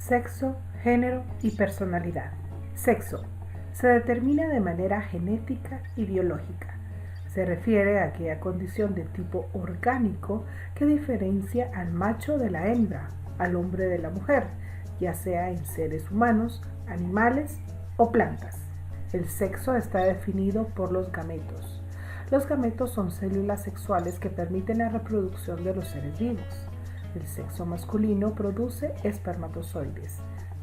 Sexo, género y personalidad. Sexo. Se determina de manera genética y biológica. Se refiere a aquella condición de tipo orgánico que diferencia al macho de la hembra, al hombre de la mujer, ya sea en seres humanos, animales o plantas. El sexo está definido por los gametos. Los gametos son células sexuales que permiten la reproducción de los seres vivos. El sexo masculino produce espermatozoides.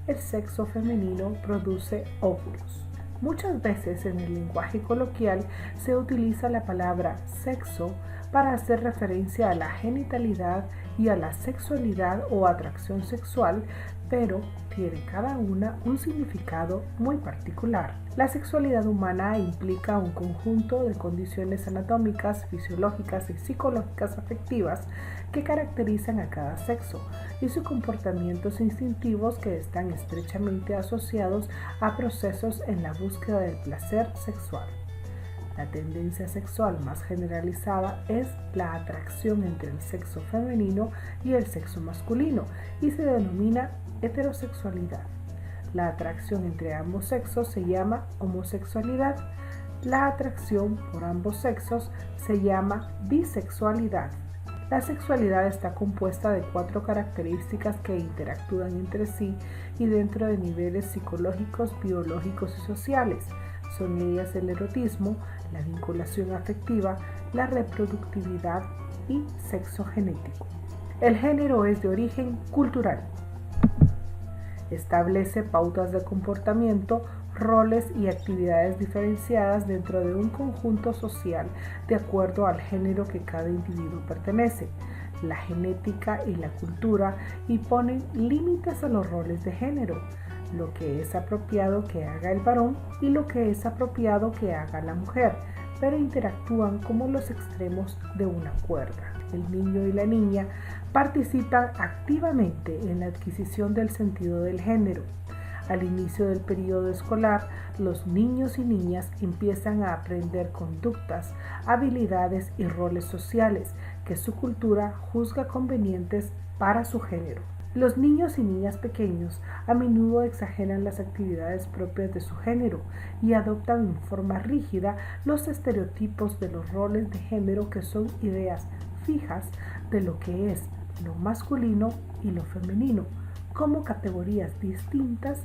El sexo femenino produce óvulos. Muchas veces en el lenguaje coloquial se utiliza la palabra sexo para hacer referencia a la genitalidad y a la sexualidad o atracción sexual, pero tiene cada una un significado muy particular. La sexualidad humana implica un conjunto de condiciones anatómicas, fisiológicas y psicológicas afectivas que caracterizan a cada sexo y sus comportamientos instintivos que están estrechamente asociados a procesos en la búsqueda del placer sexual. La tendencia sexual más generalizada es la atracción entre el sexo femenino y el sexo masculino y se denomina heterosexualidad. La atracción entre ambos sexos se llama homosexualidad. La atracción por ambos sexos se llama bisexualidad. La sexualidad está compuesta de 4 características que interactúan entre sí y dentro de niveles psicológicos, biológicos y sociales. Son ellas el erotismo, la vinculación afectiva, la reproductividad y sexo genético. El género es de origen cultural. Establece pautas de comportamiento, roles y actividades diferenciadas dentro de un conjunto social de acuerdo al género que cada individuo pertenece. La genética y la cultura imponen límites a los roles de género, lo que es apropiado que haga el varón y lo que es apropiado que haga la mujer, pero interactúan como los extremos de una cuerda. El niño y la niña participan activamente en la adquisición del sentido del género. Al inicio del periodo escolar, los niños y niñas empiezan a aprender conductas, habilidades y roles sociales que su cultura juzga convenientes para su género. Los niños y niñas pequeños a menudo exageran las actividades propias de su género y adoptan en forma rígida los estereotipos de los roles de género que son ideas fijas de lo que es lo masculino y lo femenino, como categorías distintas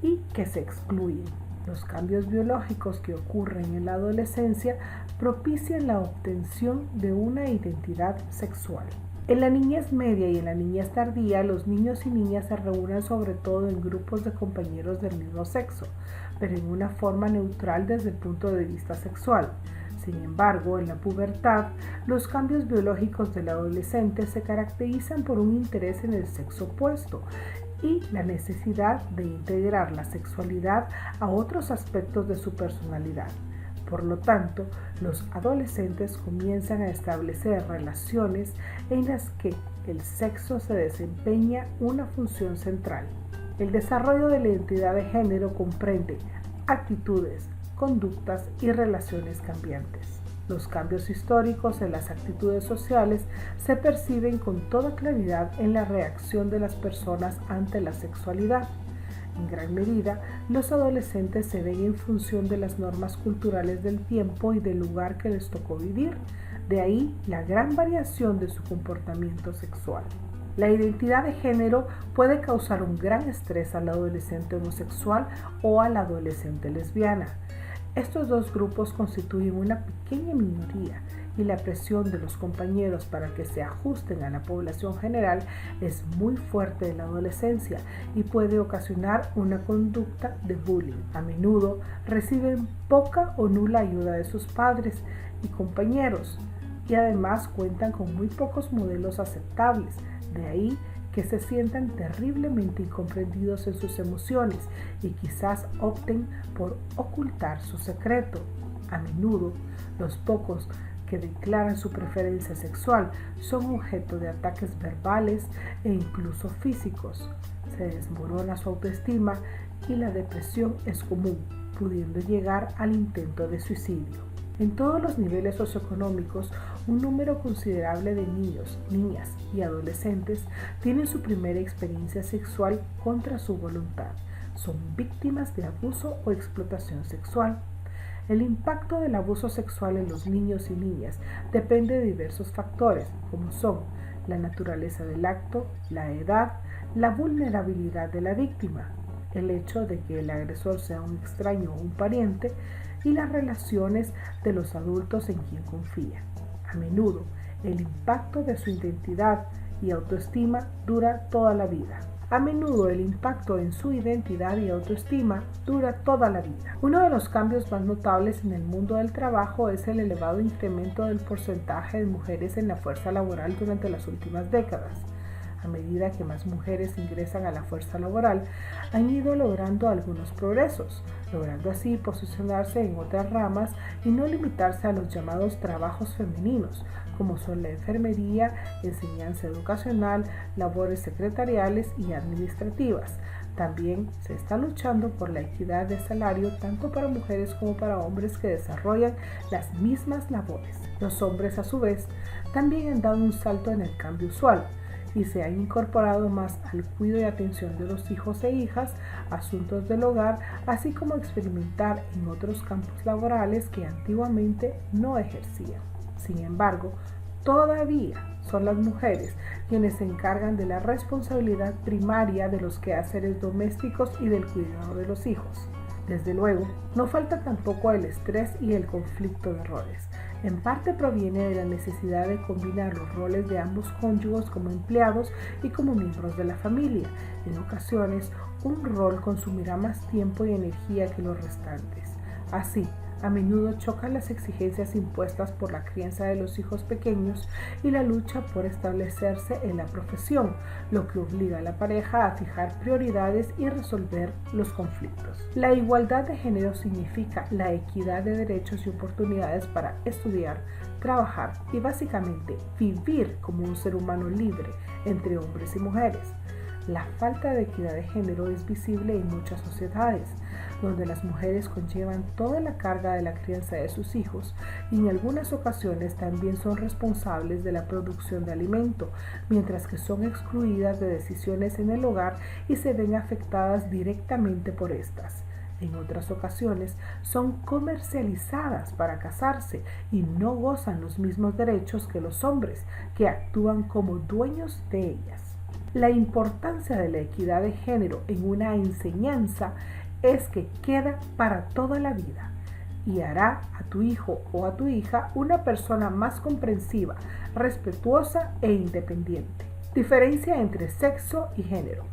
y que se excluyen. Los cambios biológicos que ocurren en la adolescencia propician la obtención de una identidad sexual. En la niñez media y en la niñez tardía, los niños y niñas se reúnen sobre todo en grupos de compañeros del mismo sexo, pero en una forma neutral desde el punto de vista sexual. Sin embargo, en la pubertad, los cambios biológicos del adolescente se caracterizan por un interés en el sexo opuesto y la necesidad de integrar la sexualidad a otros aspectos de su personalidad. Por lo tanto, los adolescentes comienzan a establecer relaciones en las que el sexo se desempeña una función central. El desarrollo de la identidad de género comprende actitudes, conductas y relaciones cambiantes. Los cambios históricos en las actitudes sociales se perciben con toda claridad en la reacción de las personas ante la sexualidad. En gran medida, los adolescentes se ven en función de las normas culturales del tiempo y del lugar que les tocó vivir. De ahí la gran variación de su comportamiento sexual. La identidad de género puede causar un gran estrés al adolescente homosexual o a la adolescente lesbiana. Estos dos grupos constituyen una pequeña minoría y la presión de los compañeros para que se ajusten a la población general es muy fuerte en la adolescencia y puede ocasionar una conducta de bullying. A menudo reciben poca o nula ayuda de sus padres y compañeros y además cuentan con muy pocos modelos aceptables. De ahí que se sientan terriblemente incomprendidos en sus emociones y quizás opten por ocultar su secreto. A menudo, los pocos que declaran su preferencia sexual son objeto de ataques verbales e incluso físicos. Se desmorona su autoestima y la depresión es común, pudiendo llegar al intento de suicidio. En todos los niveles socioeconómicos, un número considerable de niños, niñas y adolescentes tienen su primera experiencia sexual contra su voluntad. Son víctimas de abuso o explotación sexual. El impacto del abuso sexual en los niños y niñas depende de diversos factores, como son la naturaleza del acto, la edad, la vulnerabilidad de la víctima, el hecho de que el agresor sea un extraño o un pariente y las relaciones de los adultos en quien confía. A menudo, el impacto de su identidad y autoestima dura toda la vida. A menudo el impacto en su identidad y autoestima dura toda la vida. Uno de los cambios más notables en el mundo del trabajo es el elevado incremento del porcentaje de mujeres en la fuerza laboral durante las últimas décadas. A medida que más mujeres ingresan a la fuerza laboral, han ido logrando algunos progresos, logrando así posicionarse en otras ramas y no limitarse a los llamados trabajos femeninos, como son la enfermería, enseñanza educacional, labores secretariales y administrativas. También se está luchando por la equidad de salario tanto para mujeres como para hombres que desarrollan las mismas labores. Los hombres, a su vez, también han dado un salto en el cambio usual y se han incorporado más al cuidado y atención de los hijos e hijas, asuntos del hogar, así como experimentar en otros campos laborales que antiguamente no ejercían. Sin embargo, todavía son las mujeres quienes se encargan de la responsabilidad primaria de los quehaceres domésticos y del cuidado de los hijos. Desde luego, no falta tampoco el estrés y el conflicto de roles. En parte proviene de la necesidad de combinar los roles de ambos cónyuges como empleados y como miembros de la familia. En ocasiones, un rol consumirá más tiempo y energía que los restantes. Así, a menudo chocan las exigencias impuestas por la crianza de los hijos pequeños y la lucha por establecerse en la profesión, lo que obliga a la pareja a fijar prioridades y resolver los conflictos. La igualdad de género significa la equidad de derechos y oportunidades para estudiar, trabajar y básicamente vivir como un ser humano libre entre hombres y mujeres. La falta de equidad de género es visible en muchas sociedades, donde las mujeres conllevan toda la carga de la crianza de sus hijos y en algunas ocasiones también son responsables de la producción de alimento, mientras que son excluidas de decisiones en el hogar y se ven afectadas directamente por estas. En otras ocasiones son comercializadas para casarse y no gozan los mismos derechos que los hombres, que actúan como dueños de ellas. La importancia de la equidad de género en una enseñanza es que queda para toda la vida y hará a tu hijo o a tu hija una persona más comprensiva, respetuosa e independiente. Diferencia entre sexo y género.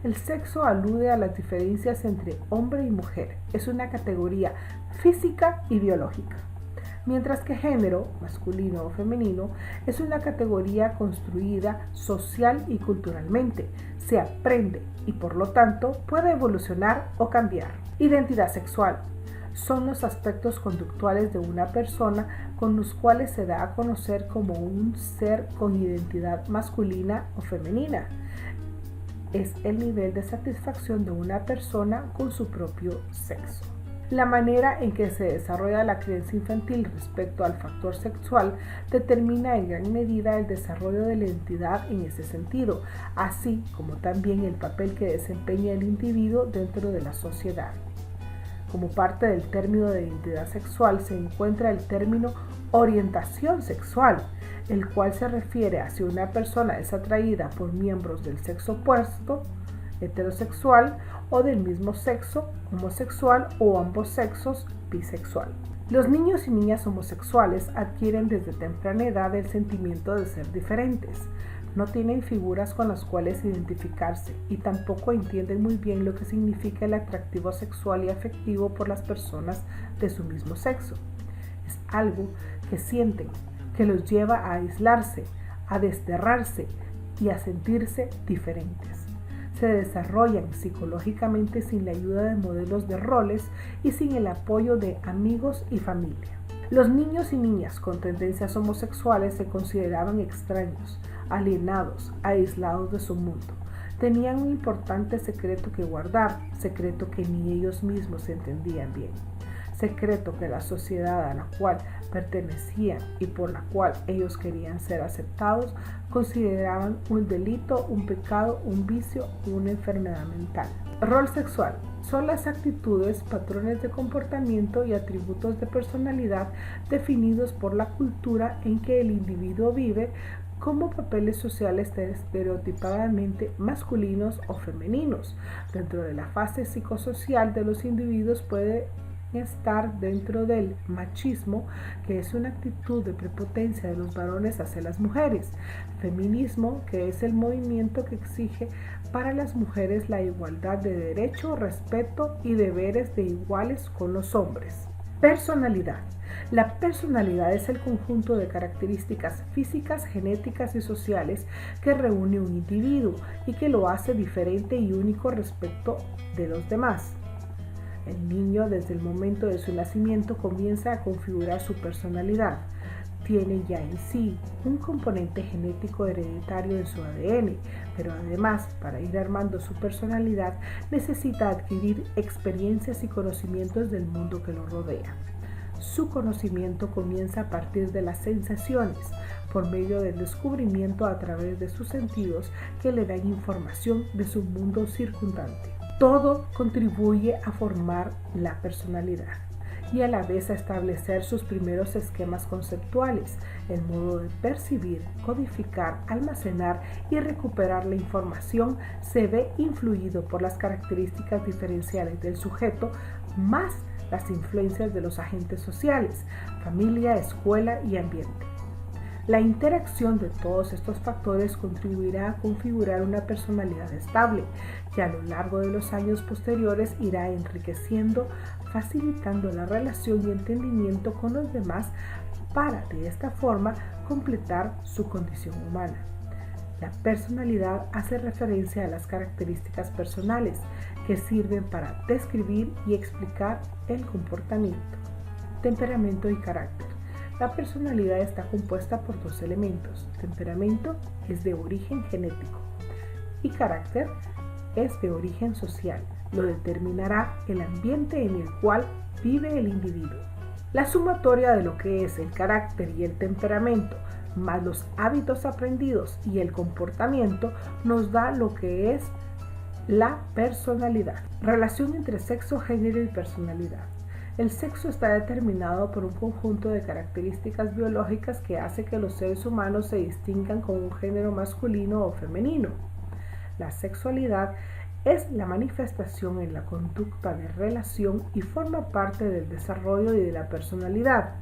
El sexo alude a las diferencias entre hombre y mujer. Es una categoría física y biológica. Mientras que género, masculino o femenino, es una categoría construida social y culturalmente. Se aprende y por lo tanto puede evolucionar o cambiar. Identidad sexual. Son los aspectos conductuales de una persona con los cuales se da a conocer como un ser con identidad masculina o femenina. Es el nivel de satisfacción de una persona con su propio sexo. La manera en que se desarrolla la crianza infantil respecto al factor sexual determina en gran medida el desarrollo de la identidad en ese sentido, así como también el papel que desempeña el individuo dentro de la sociedad. Como parte del término de identidad sexual se encuentra el término orientación sexual, el cual se refiere a si una persona es atraída por miembros del sexo opuesto, heterosexual, o del mismo sexo, homosexual, o ambos sexos, bisexual. Los niños y niñas homosexuales adquieren desde temprana edad el sentimiento de ser diferentes. No tienen figuras con las cuales identificarse y tampoco entienden muy bien lo que significa el atractivo sexual y afectivo por las personas de su mismo sexo. Es algo que sienten, que los lleva a aislarse, a desterrarse y a sentirse diferentes. Se desarrollan psicológicamente sin la ayuda de modelos de roles y sin el apoyo de amigos y familia. Los niños y niñas con tendencias homosexuales se consideraban extraños, alienados, aislados de su mundo. Tenían un importante secreto que guardar, secreto que ni ellos mismos entendían bien. secreto que la sociedad a la cual pertenecían y por la cual ellos querían ser aceptados, consideraban un delito, un pecado, un vicio o una enfermedad mental. Rol sexual. Son las actitudes, patrones de comportamiento y atributos de personalidad definidos por la cultura en que el individuo vive como papeles sociales estereotipadamente masculinos o femeninos. Dentro de la fase psicosocial de los individuos puede estar dentro del machismo, que es una actitud de prepotencia de los varones hacia las mujeres; feminismo, que es el movimiento que exige para las mujeres la igualdad de derecho, respeto y deberes de iguales con los hombres. Personalidad. La personalidad es el conjunto de características físicas, genéticas y sociales que reúne un individuo y que lo hace diferente y único respecto de los demás. El niño, desde el momento de su nacimiento, comienza a configurar su personalidad. Tiene ya en sí un componente genético hereditario en su ADN, pero además, para ir armando su personalidad, necesita adquirir experiencias y conocimientos del mundo que lo rodea. Su conocimiento comienza a partir de las sensaciones, por medio del descubrimiento a través de sus sentidos que le dan información de su mundo circundante. Todo contribuye a formar la personalidad y a la vez a establecer sus primeros esquemas conceptuales, el modo de percibir, codificar, almacenar y recuperar la información se ve influido por las características diferenciales del sujeto más las influencias de los agentes sociales, familia, escuela y ambiente. La interacción de todos estos factores contribuirá a configurar una personalidad estable, que a lo largo de los años posteriores irá enriqueciendo, facilitando la relación y entendimiento con los demás para, de esta forma, completar su condición humana. La personalidad hace referencia a las características personales que sirven para describir y explicar el comportamiento. Temperamento y carácter. La personalidad está compuesta por dos elementos. Temperamento es de origen genético y carácter es de origen social. Lo determinará el ambiente en el cual vive el individuo. La sumatoria de lo que es el carácter y el temperamento, más los hábitos aprendidos y el comportamiento, nos da lo que es la personalidad. Relación entre sexo, género y personalidad. El sexo está determinado por un conjunto de características biológicas que hace que los seres humanos se distingan con un género masculino o femenino. La sexualidad es la manifestación en la conducta de relación y forma parte del desarrollo y de la personalidad,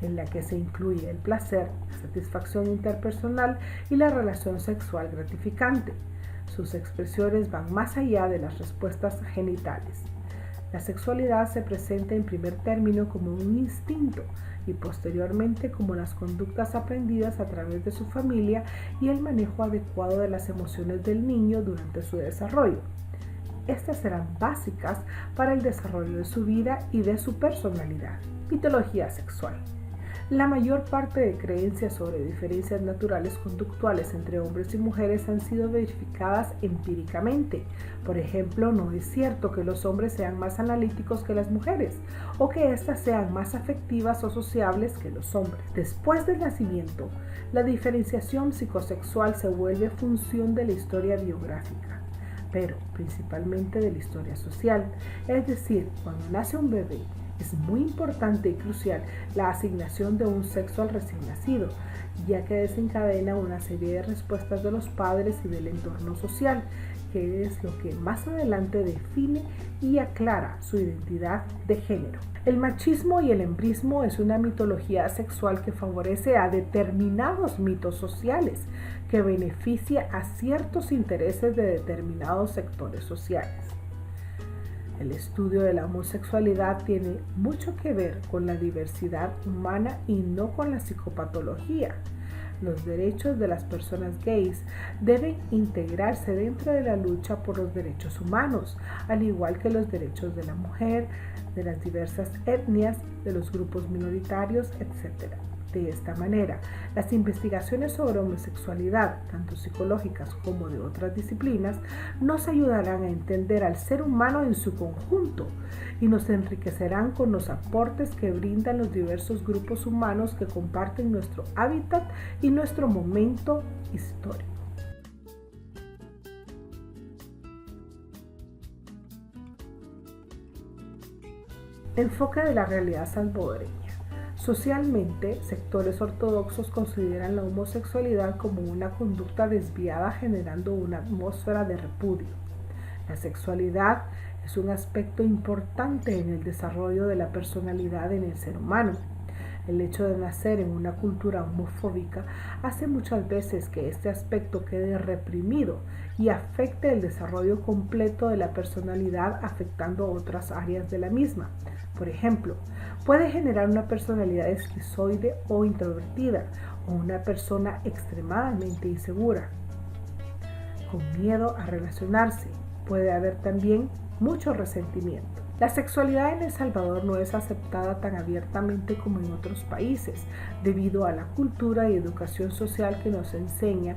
en la que se incluye el placer, la satisfacción interpersonal y la relación sexual gratificante. Sus expresiones van más allá de las respuestas genitales. La sexualidad se presenta en primer término como un instinto y posteriormente como las conductas aprendidas a través de su familia y el manejo adecuado de las emociones del niño durante su desarrollo. Estas serán básicas para el desarrollo de su vida y de su personalidad. Mitología sexual. La mayor parte de creencias sobre diferencias naturales conductuales entre hombres y mujeres han sido verificadas empíricamente. Por ejemplo, no es cierto que los hombres sean más analíticos que las mujeres o que éstas sean más afectivas o sociables que los hombres. Después del nacimiento, la diferenciación psicosexual se vuelve función de la historia biográfica, pero principalmente de la historia social. Es decir, cuando nace un bebé, es muy importante y crucial la asignación de un sexo al recién nacido, ya que desencadena una serie de respuestas de los padres y del entorno social, que es lo que más adelante define y aclara su identidad de género. El machismo y el embrismo es una mitología sexual que favorece a determinados mitos sociales, que beneficia a ciertos intereses de determinados sectores sociales. El estudio de la homosexualidad tiene mucho que ver con la diversidad humana y no con la psicopatología. Los derechos de las personas gays deben integrarse dentro de la lucha por los derechos humanos, al igual que los derechos de la mujer, de las diversas etnias, de los grupos minoritarios, etc. De esta manera, las investigaciones sobre homosexualidad, tanto psicológicas como de otras disciplinas, nos ayudarán a entender al ser humano en su conjunto y nos enriquecerán con los aportes que brindan los diversos grupos humanos que comparten nuestro hábitat y nuestro momento histórico. Enfoque de la realidad salvadoreña. Socialmente, sectores ortodoxos consideran la homosexualidad como una conducta desviada generando una atmósfera de repudio. La sexualidad es un aspecto importante en el desarrollo de la personalidad en el ser humano. El hecho de nacer en una cultura homofóbica hace muchas veces que este aspecto quede reprimido y afecte el desarrollo completo de la personalidad, afectando otras áreas de la misma. Por ejemplo, puede generar una personalidad esquizoide o introvertida, o una persona extremadamente insegura, con miedo a relacionarse. Puede haber también mucho resentimiento. La sexualidad en El Salvador no es aceptada tan abiertamente como en otros países, debido a la cultura y educación social que nos enseña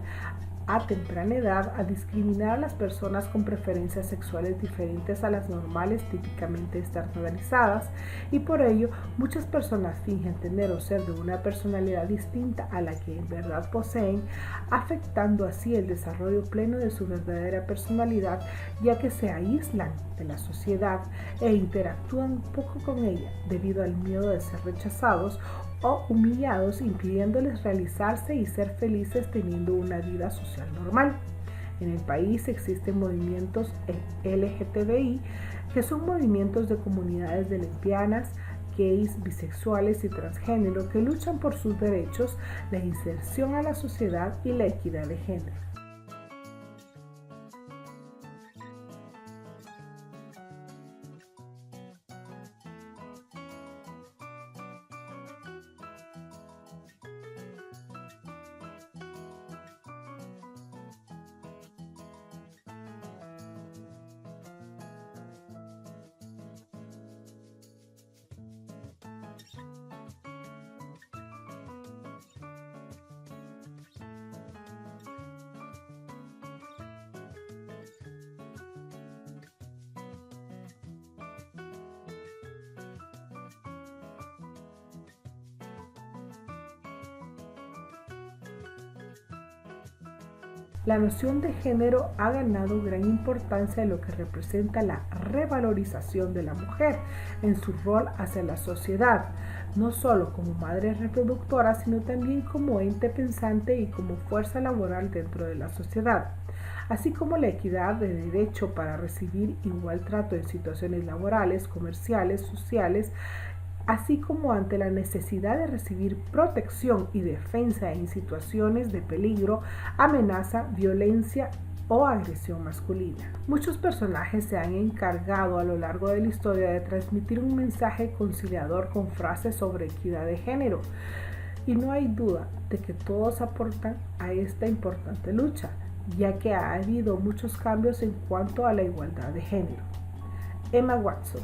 a temprana edad a discriminar a las personas con preferencias sexuales diferentes a las normales típicamente estandarizadas, y por ello muchas personas fingen tener o ser de una personalidad distinta a la que en verdad poseen, afectando así el desarrollo pleno de su verdadera personalidad, ya que se aíslan de la sociedad e interactúan poco con ella debido al miedo de ser rechazados o humillados, impidiéndoles realizarse y ser felices teniendo una vida social normal. En el país existen movimientos LGTBI, que son movimientos de comunidades de lesbianas, gays, bisexuales y transgénero que luchan por sus derechos, la inserción a la sociedad y la equidad de género. La noción de género ha ganado gran importancia en lo que representa la revalorización de la mujer en su rol hacia la sociedad, no solo como madre reproductora, sino también como ente pensante y como fuerza laboral dentro de la sociedad, así como la equidad de derecho para recibir igual trato en situaciones laborales, comerciales, sociales, así como ante la necesidad de recibir protección y defensa en situaciones de peligro, amenaza, violencia o agresión masculina. Muchos personajes se han encargado a lo largo de la historia de transmitir un mensaje conciliador con frases sobre equidad de género, y no hay duda de que todos aportan a esta importante lucha, ya que ha habido muchos cambios en cuanto a la igualdad de género. Emma Watson: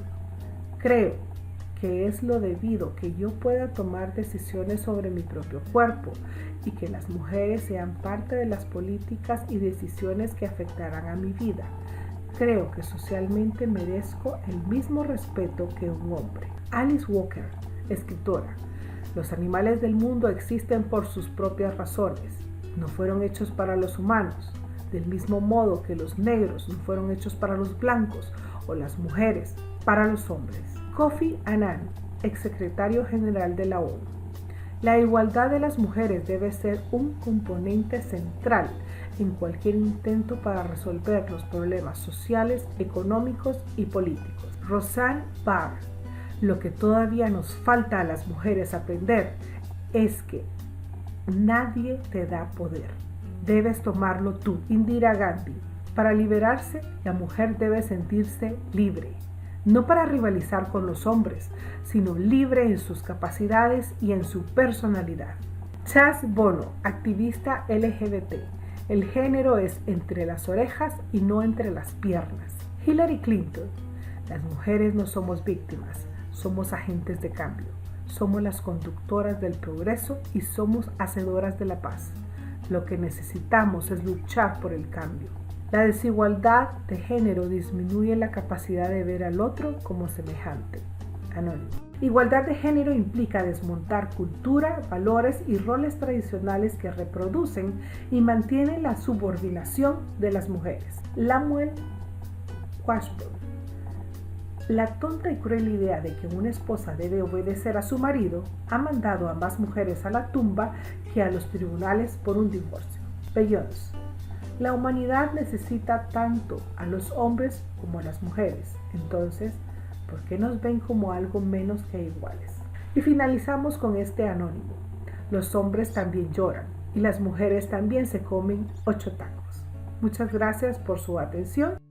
creo que es lo debido que yo pueda tomar decisiones sobre mi propio cuerpo y que las mujeres sean parte de las políticas y decisiones que afectarán a mi vida. Creo que socialmente merezco el mismo respeto que un hombre. Alice Walker, escritora: los animales del mundo existen por sus propias razones. No fueron hechos para los humanos, del mismo modo que los negros no fueron hechos para los blancos o las mujeres para los hombres. Kofi Annan, exsecretario general de la ONU: la igualdad de las mujeres debe ser un componente central en cualquier intento para resolver los problemas sociales, económicos y políticos. Roseanne Barr: lo que todavía nos falta a las mujeres aprender es que nadie te da poder, debes tomarlo tú. Indira Gandhi: para liberarse, la mujer debe sentirse libre, no para rivalizar con los hombres, sino libre en sus capacidades y en su personalidad. Chaz Bono, activista LGBT: el género es entre las orejas y no entre las piernas. Hillary Clinton: las mujeres no somos víctimas, somos agentes de cambio. somos las conductoras del progreso y somos hacedoras de la paz. Lo que necesitamos es luchar por el cambio. La desigualdad de género disminuye la capacidad de ver al otro como semejante. Anónimo. Igualdad de género implica desmontar cultura, valores y roles tradicionales que reproducen y mantienen la subordinación de las mujeres. Lamuel Washburn. La tonta y cruel idea de que una esposa debe obedecer a su marido ha mandado a más mujeres a la tumba que a los tribunales por un divorcio. Bellons. La humanidad necesita tanto a los hombres como a las mujeres. Entonces, ¿por qué nos ven como algo menos que iguales? Y finalizamos con este anónimo. Los hombres también lloran y las mujeres también se comen 8 tacos. Muchas gracias por su atención.